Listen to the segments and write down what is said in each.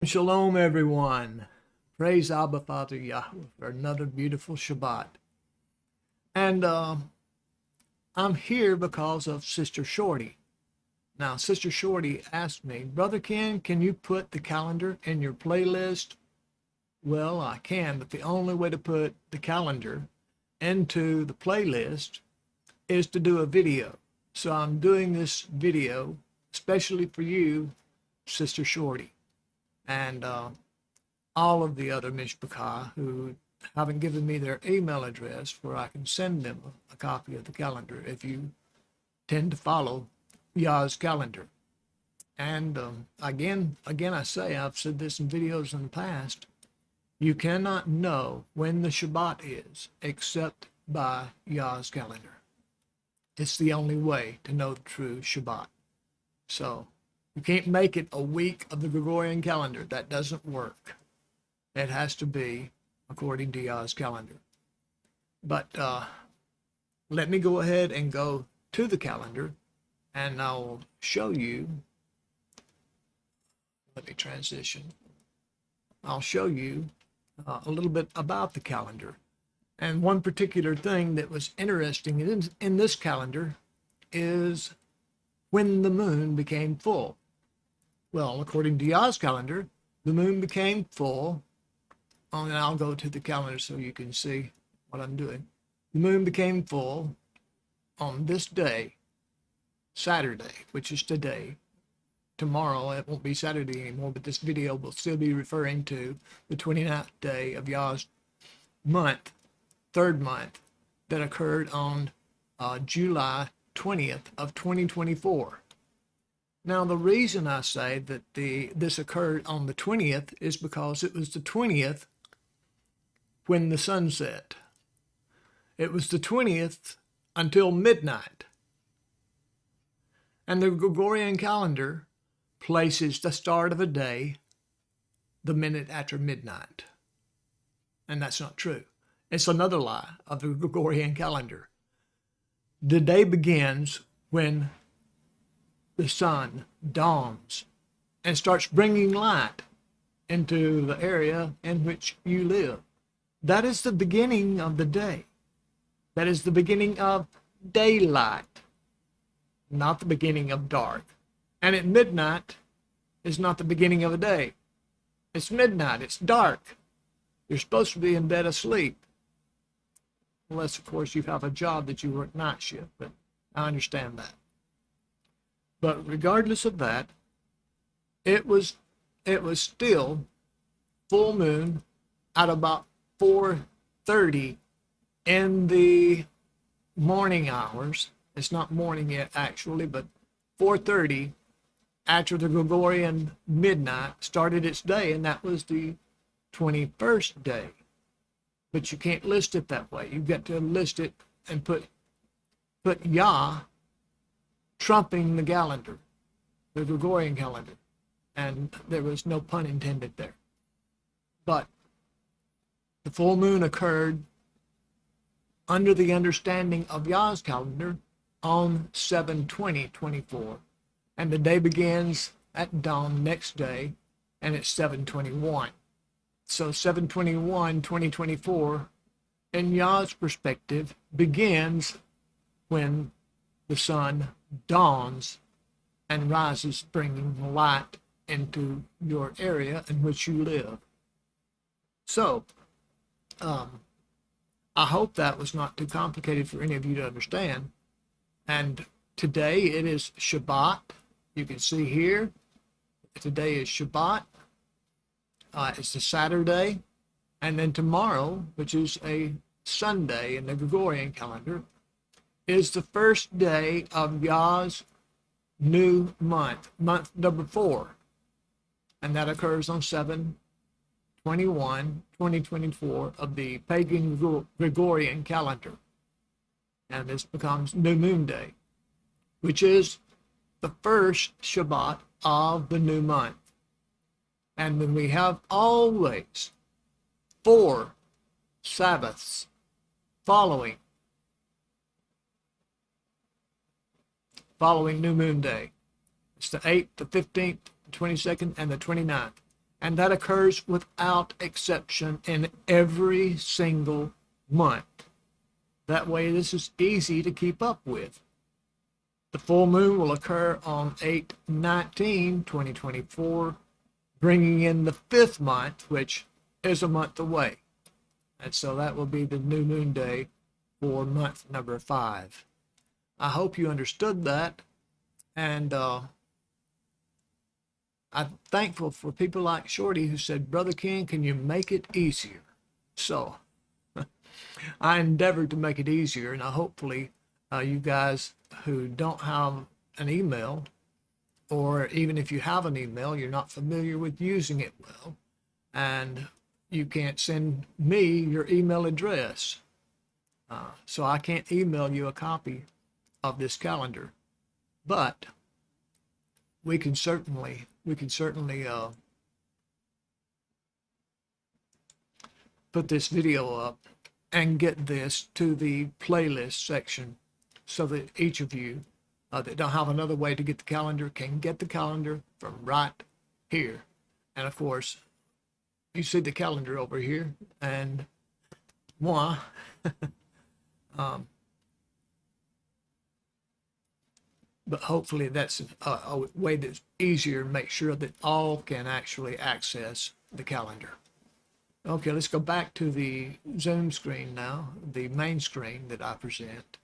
Shalom, everyone. Praise Abba Father Yahweh for another beautiful Shabbat. And I'm here because of Sister Shorty. Now, Sister Shorty asked me, Brother Ken, can you put the calendar in your playlist? Well, I can, but the only way to put the calendar into the playlist is to do a video. So I'm doing this video especially for you, Sister Shorty. And all of the other Mishpachah who haven't given me their email address where I can send them a copy of the calendar if you tend to follow Yah's calendar. And again, I say, I've said this in videos in the past, you cannot know when the Shabbat is except by Yah's calendar. It's the only way to know the true Shabbat. So you can't make it a week of the Gregorian calendar. That doesn't work. It has to be according to Yah's calendar. But let me go ahead and go to the calendar, and I'll show you. Let me transition. I'll show you a little bit about the calendar. And one particular thing that was interesting in this calendar is when the moon became full. Well, according to Yah's calendar, the moon became full. And I'll go to the calendar so you can see what I'm doing. The moon became full on this day, Saturday, which is today. Tomorrow, it won't be Saturday anymore, but this video will still be referring to the 29th day of Yah's month, third month, that occurred on July 20th of 2024. Now, the reason I say that this occurred on the 20th is because it was the 20th when the sun set. It was the 20th until midnight. And the Gregorian calendar places the start of a day the minute after midnight. And that's not true. It's another lie of the Gregorian calendar. The day begins when the sun dawns and starts bringing light into the area in which you live. That is the beginning of the day. That is the beginning of daylight, not the beginning of dark. And at midnight is not the beginning of a day. It's midnight, it's dark. You're supposed to be in bed asleep. Unless, of course, you have a job that you work night shift, but I understand that. But regardless of that, it was still full moon at about 4:30 in the morning hours. It's not morning yet, actually, but 4:30 after the Gregorian midnight started its day, and that was the 21st day. But you can't list it that way. You've got to list it and put Yah trumping the calendar, the Gregorian calendar. And there was no pun intended there. But the full moon occurred under the understanding of Yah's calendar on 7/20/24. And the day begins at dawn next day, and it's 7/21. So 7/21/2024, in Yah's perspective, begins when the sun dawns and rises, bringing light into your area in which you live. So, I hope that was not too complicated for any of you to understand. And today it is Shabbat. You can see here, today is Shabbat. It's a Saturday. And then tomorrow, which is a Sunday in the Gregorian calendar, is the first day of Yah's new month number 4. And that occurs on 7/21/2024 of the pagan Gregorian calendar. And this becomes New Moon Day, which is the first Shabbat of the new month. And then we have always 4 Sabbaths following New Moon Day. It's the 8th, the 15th, the 22nd, and the 29th. And that occurs without exception in every single month. That way, this is easy to keep up with. The full moon will occur on 8/19/2024, bringing in the 5th month, which is a month away. And so that will be the new moon day for month number 5. I hope you understood that. And I'm thankful for people like Shorty who said, Brother King, can you make it easier? So I endeavored to make it easier, and hopefully you guys who don't have an email, or even if you have an email, you're not familiar with using it well, and you can't send me your email address. So I can't email you a copy of this calendar, but we can certainly put this video up and get this to the playlist section so that each of you that don't have another way to get the calendar can get the calendar from right here. And of course, you see the calendar over here, and moi, but hopefully that's a way that's easier to make sure that all can actually access the calendar. Okay, let's go back to the Zoom screen now, the main screen that I present.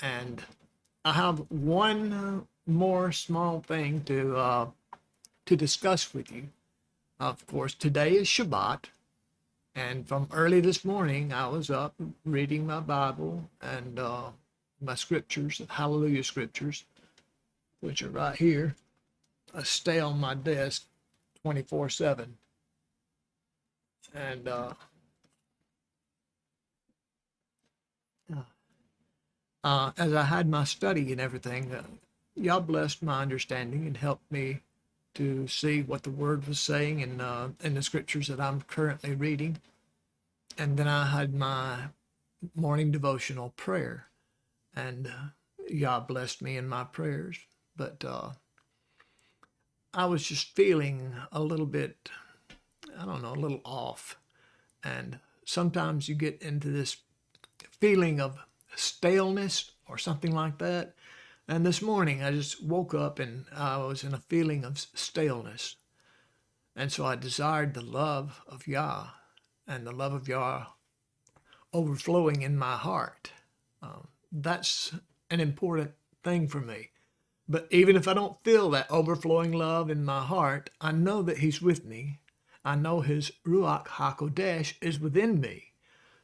And I have one more small thing to discuss with you. Of course, today is Shabbat, and from early this morning, I was up reading my Bible and my scriptures, Hallelujah scriptures, which are right here. I stay on my desk 24/7. And as I had my study and everything, y'all blessed my understanding and helped me to see what the Word was saying in the scriptures that I'm currently reading. And then I had my morning devotional prayer, and y'all blessed me in my prayers. But I was just feeling a little bit, I don't know, a little off. And sometimes you get into this feeling of staleness or something like that. And this morning I just woke up and I was in a feeling of staleness. And so I desired the love of Yah and the love of Yah overflowing in my heart. That's an important thing for me. But even if I don't feel that overflowing love in my heart, I know that He's with me. I know His Ruach HaKodesh is within me.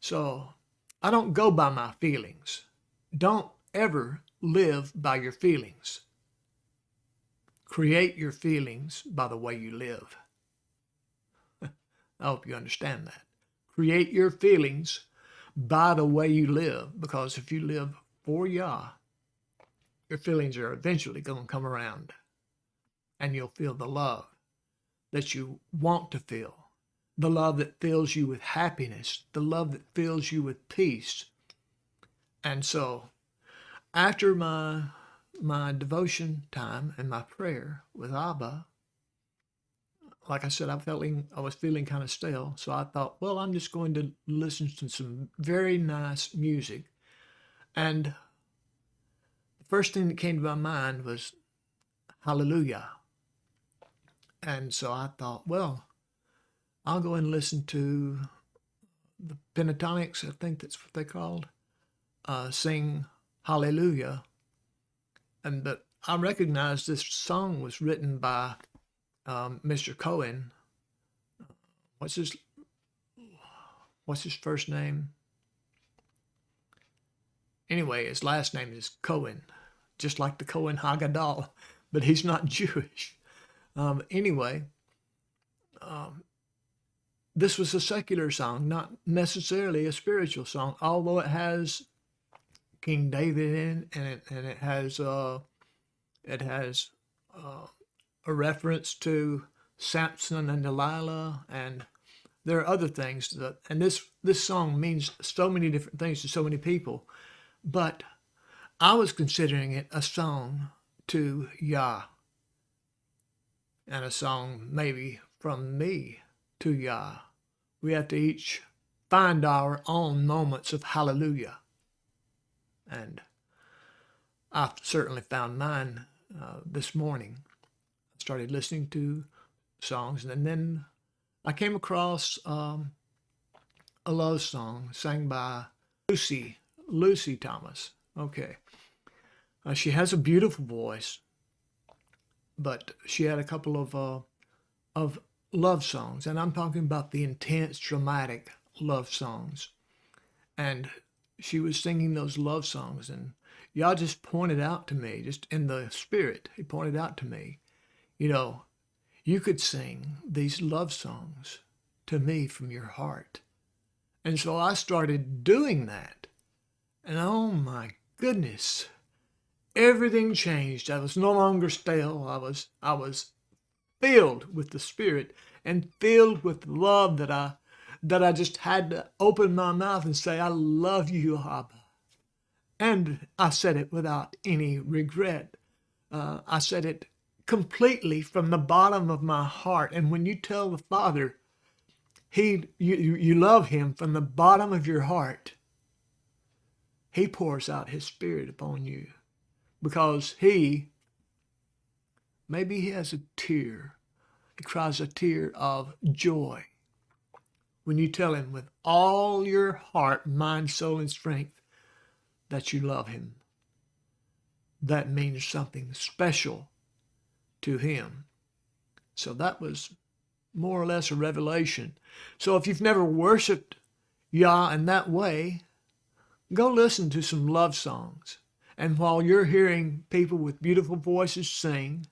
So I don't go by my feelings. Don't ever live by your feelings. Create your feelings by the way you live. I hope you understand that. Create your feelings by the way you live, because if you live for Yah, your feelings are eventually going to come around, and you'll feel the love that you want to feel, the love that fills you with happiness, the love that fills you with peace. And so after my devotion time and my prayer with Abba, like I said, I was feeling kind of stale. So I thought, well, I'm just going to listen to some very nice music. And the first thing that came to my mind was Hallelujah. And so I thought, well, I'll go and listen to the Pentatonics, I think that's what they called, sing Hallelujah. But I recognized this song was written by Mr. Cohen. What's his first name? Anyway, his last name is Cohen, just like the Cohen Haggadah, but he's not Jewish. Anyway, this was a secular song, not necessarily a spiritual song, although it has King David in, and it has a reference to Samson and Delilah, and there are other things and this song means so many different things to so many people, but I was considering it a song to Yah. and a song maybe from me to Yah. We have to each find our own moments of hallelujah. And I certainly found mine this morning. I started listening to songs, and then I came across a love song sang by Lucy Thomas. Okay. She has a beautiful voice, but she had a couple of love songs, and I'm talking about the intense, dramatic love songs. And she was singing those love songs, and Yah just pointed out to me, just in the spirit, he pointed out to me, you know, you could sing these love songs to me from your heart. And so I started doing that. And oh my goodness, everything changed. I was no longer stale. I was filled with the Spirit and filled with love that I just had to open my mouth and say, I love you, Abba. And I said it without any regret. I said it completely from the bottom of my heart. And when you tell the Father you love him from the bottom of your heart, he pours out his Spirit upon you, because maybe he has a tear. He cries a tear of joy when you tell him with all your heart, mind, soul, and strength that you love him. That means something special to him. So that was more or less a revelation. So if you've never worshiped Yah in that way, go listen to some love songs. And while you're hearing people with beautiful voices sing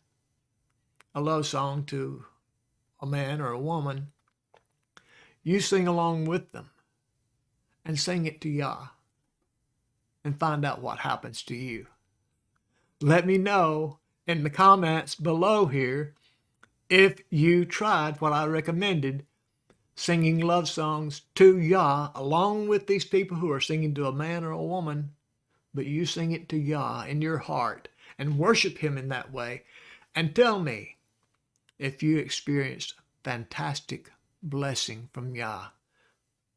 a love song to a man or a woman, you sing along with them and sing it to Yah and find out what happens to you. Let me know in the comments below here if you tried what I recommended, singing love songs to Yah along with these people who are singing to a man or a woman, but you sing it to Yah in your heart and worship him in that way. And tell me if you experienced fantastic blessing from Yah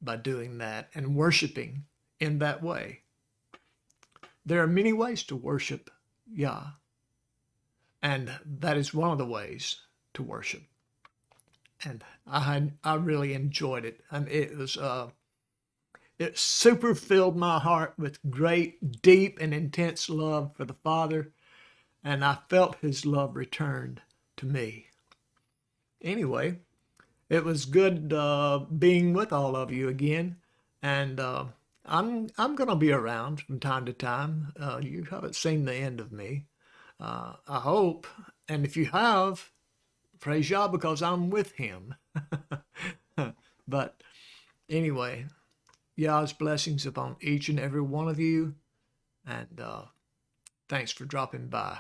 by doing that and worshiping in that way. There are many ways to worship Yah, and that is one of the ways to worship. And I really enjoyed it, and it super filled my heart with great, deep, and intense love for the Father, and I felt his love returned to me. Anyway, it was good being with all of you again, and I'm going to be around from time to time. You haven't seen the end of me, I hope, and if you have, praise Yah, because I'm with him. But anyway, Yah's blessings upon each and every one of you, and thanks for dropping by.